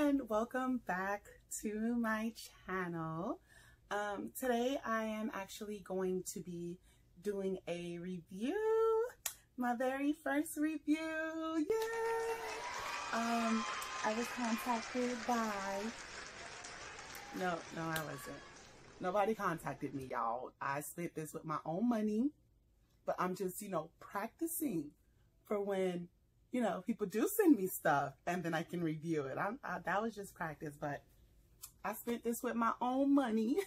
and welcome back to my channel. Today I am actually going to be doing a review, my very first review. Yay! I was contacted by, no, I wasn't. Nobody contacted me, y'all. I spent this with my own money, but I'm just, practicing for when, people do send me stuff and then I can review it. That was just practice, but I spent this with my own money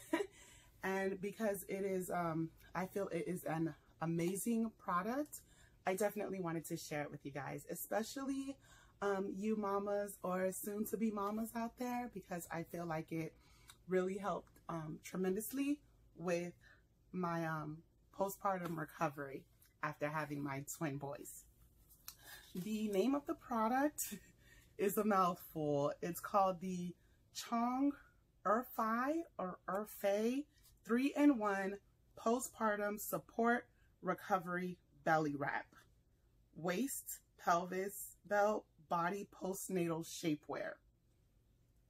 and because it is, I feel it is an amazing product, I definitely wanted to share it with you guys, especially you mamas or soon to be mamas out there, because I feel like it really helped tremendously with my postpartum recovery after having my twin boys. The name of the product is a mouthful. It's called the ChongErfei or Erfei 3-in-1 Postpartum Support Recovery Belly Wrap. Waist, pelvis, belt, body, postnatal shapewear.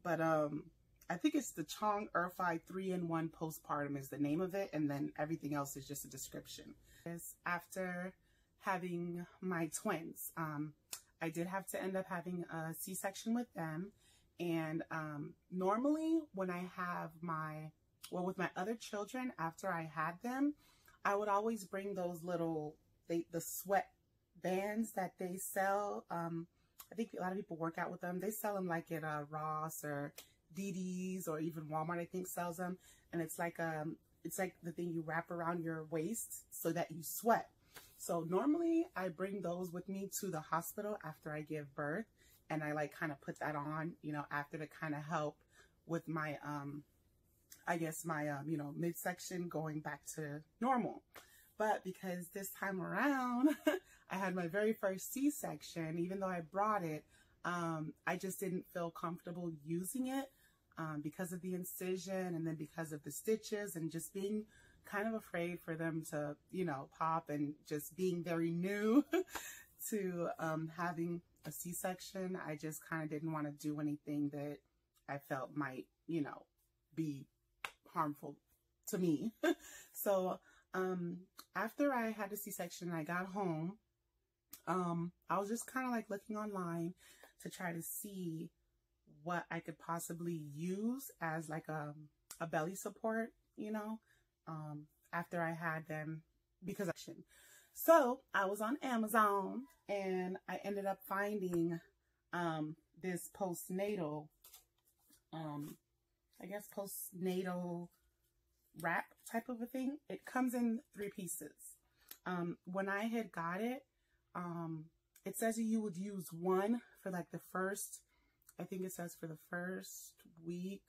But I think it's the ChongErfei 3-in-1 Postpartum is the name of it, and then everything else is just a description. After having my twins, I did have to end up having a C-section with them, and normally when I have with my other children, after I had them, I would always bring those little, the sweat bands that they sell. I think a lot of people work out with them. They sell them like at Ross or DD's or even Walmart, I think, sells them. And it's like the thing you wrap around your waist so that you sweat. So normally I bring those with me to the hospital after I give birth, and I kind of put that on, after to kind of help with my, I guess my, midsection going back to normal. But because this time around, I had my very first C-section, even though I brought it, I just didn't feel comfortable using it because of the incision and then because of the stitches and just being kind of afraid for them to, pop, and just being very new to having a C-section. I just kind of didn't want to do anything that I felt might, be harmful to me. So after I had the C-section and I got home, I was just kind of looking online to try to see what I could possibly use as a belly support, after I had them, because so I was on Amazon and I ended up finding this postnatal, I guess postnatal wrap type of a thing. It comes in 3 pieces. When I had got it, it says you would use one for the first, I think it says for the first week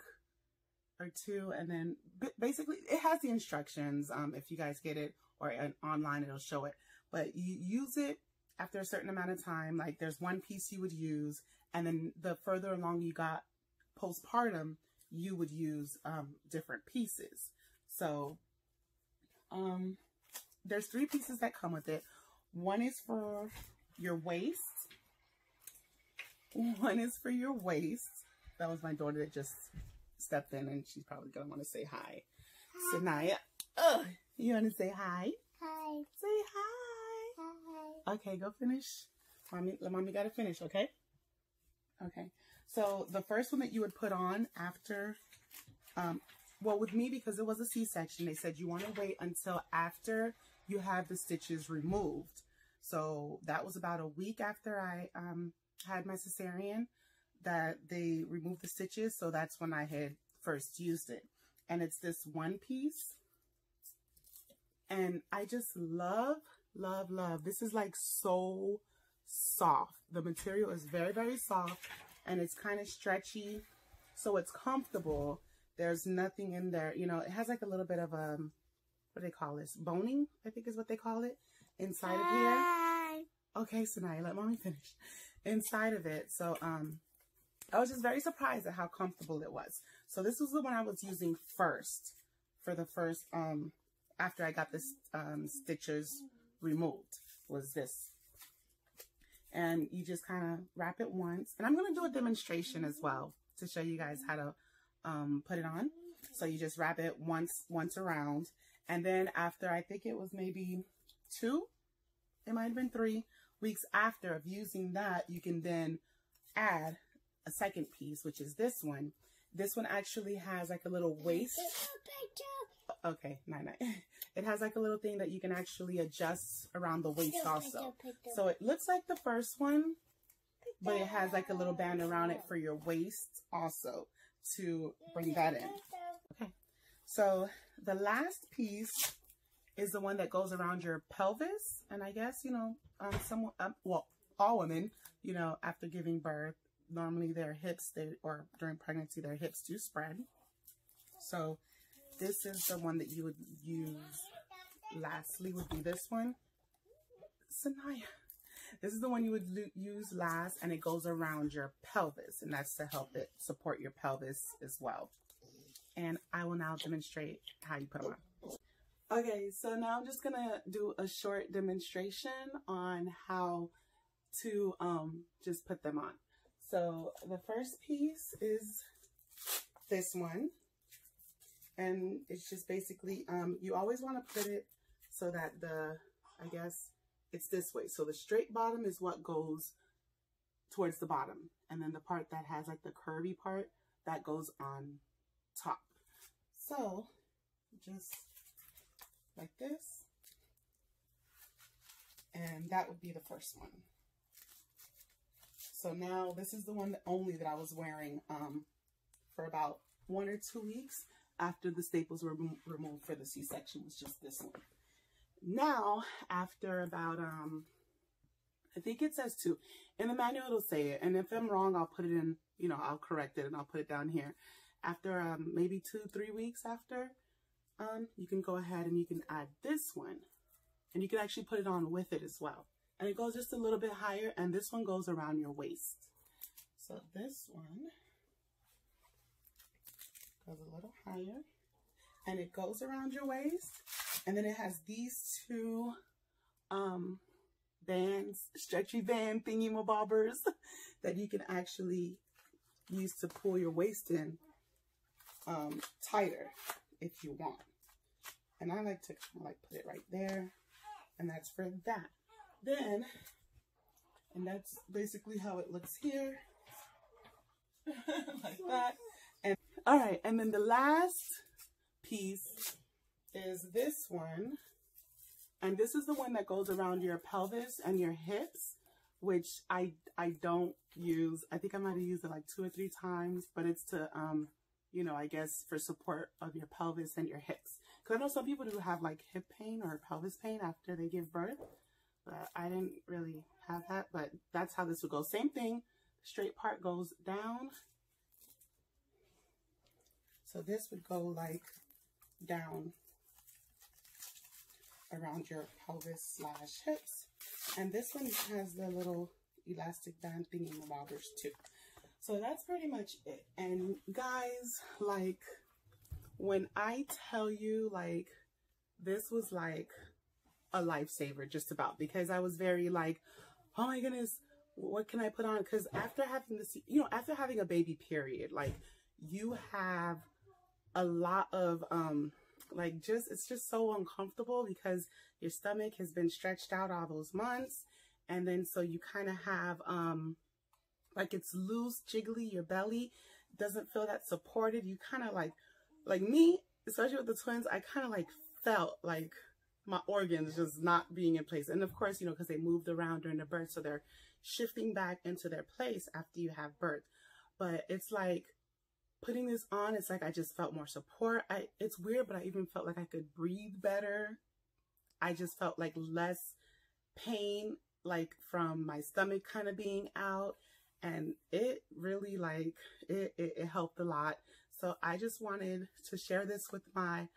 or 2, and then basically it has the instructions. If you guys get it or online, it'll show it, but you use it after a certain amount of time. There's one piece you would use, and then the further along you got postpartum, you would use different pieces. So there's 3 pieces that come with it. One is for your waist. One is for your waist. That was my daughter that just stepped in, and she's probably gonna want to say hi. Hi. Sanaya, you want to say hi? Hi. Say hi. Hi. Okay, go finish. Mommy gotta finish, okay? Okay. So the first one that you would put on after, well, with me, because it was a C-section, they said you want to wait until after you have the stitches removed. So that was about a week after I had my cesarean that they removed the stitches. So that's when I had first used it. And it's this one piece. And I just love, love, love. This is so soft. The material is very, very soft, and it's kind of stretchy. So it's comfortable. There's nothing in there. It has a little bit of what do they call this? Boning, I think is what they call it, inside of here. Okay, so now let mommy finish. Inside of it. So I was just very surprised at how comfortable it was. So this was the one I was using first for the first after I got the stitches removed, was this. And you just kind of wrap it once. And I'm going to do a demonstration as well. to show you guys how to put it on. So you just wrap it once around, and then after, I think it was maybe 2, it might have been 3 weeks after of using that, you can then add a second piece, which is this one. This one actually has like a little waist. Okay, night. It has like a little thing that you can actually adjust around the waist also. So it looks like the first one, but it has like a little band around it for your waist also to bring that in. Okay, so the last piece is the one that goes around your pelvis. And I guess, you know, well, all women, you know, after giving birth, normally their hips, or during pregnancy, their hips do spread. So this is the one that you would use. Lastly would be this one. Sanaya. This is the one you would use last, and it goes around your pelvis, and that's to help it support your pelvis as well. And I will now demonstrate how you put them on. Okay, so now I'm just gonna do a short demonstration on how to just put them on. So the first piece is this one, and it's just basically, you always want to put it so that I guess it's this way. So the straight bottom is what goes towards the bottom, and then the part that has like the curvy part, that goes on top. So just like this, and that would be the first one. So now this is the one only that I was wearing for about 1 or 2 weeks after the staples were removed for the C-section, was just this one. Now, after about, I think it says 2. In the manual, it'll say it. And if I'm wrong, I'll put it in, you know, I'll correct it and I'll put it down here. After maybe 2-3 weeks after, you can go ahead and you can add this one. And you can actually put it on with it as well. And it goes just a little bit higher, and this one goes around your waist. So this one goes a little higher, and it goes around your waist. And then it has these 2 bands, stretchy band thingy-mabobbers that you can actually use to pull your waist in tighter if you want. And I like to put it right there, and that's for that. Then, and that's basically how it looks here, like that. And all right, and then the last piece is this one, and this is the one that goes around your pelvis and your hips, which I don't use. I think I might have used it like 2 or 3 times, but it's to you know, I guess for support of your pelvis and your hips. Because I know some people who have like hip pain or pelvis pain after they give birth. But I didn't really have that, but that's how this would go. Same thing, straight part goes down. So this would go like down around your pelvis / hips. And this one has the little elastic band thingy-mabobbers too. So that's pretty much it. And guys, like, when I tell you, like, this was like a lifesaver just about, because I was very like, oh my goodness, what can I put on? Because after having this, you know, after having a baby period, like, you have a lot of like, just, it's just so uncomfortable because your stomach has been stretched out all those months, and then so you kind of have like, it's loose, jiggly, your belly doesn't feel that supported. You kind of like me, especially with the twins, I kind of like felt like my organs just not being in place. And of course, you know, because they moved around during the birth, so they're shifting back into their place after you have birth. But it's like, putting this on, it's like I just felt more support. It's weird, but I even felt like I could breathe better. I just felt like less pain, like from my stomach kind of being out. And it really, like, it helped a lot. So I just wanted to share this with my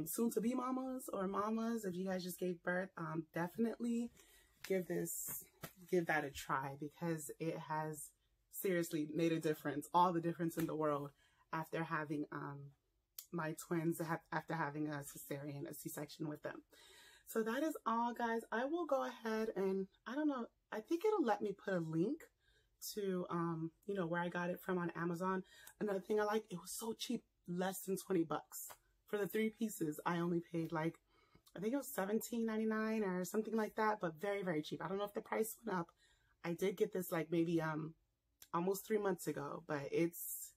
soon-to-be mamas or mamas. If you guys just gave birth, definitely give that a try, because it has seriously made a difference, all the difference in the world, after having my twins, after having a cesarean, a C-section with them. So that is all, guys. I will go ahead and, I don't know, I think it'll let me put a link to, you know, where I got it from on Amazon. Another thing I like, it was so cheap, less than 20 bucks. For the 3 pieces, I only paid like, I think it was $17.99 or something like that, but very, very cheap. I don't know if the price went up. I did get this like maybe almost 3 months ago, but it's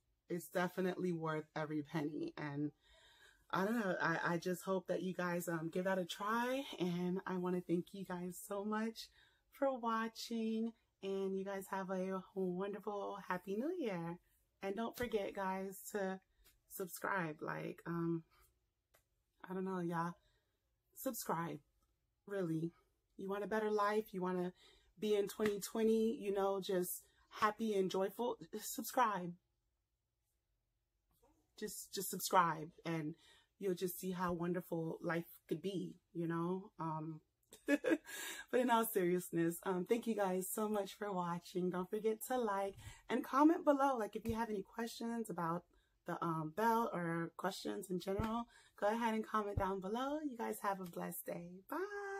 definitely worth every penny. And I don't know, I just hope that you guys give that a try. And I want to thank you guys so much for watching, and you guys have a wonderful Happy New Year. And don't forget, guys, to subscribe. Like, I don't know, y'all. Subscribe. Really. You want a better life? You want to be in 2020, you know, just happy and joyful? Subscribe. Just subscribe, and you'll just see how wonderful life could be, you know? But in all seriousness, thank you guys so much for watching. Don't forget to like and comment below. Like, if you have any questions about the belt or questions in general, go ahead and comment down below. You guys have a blessed day. Bye.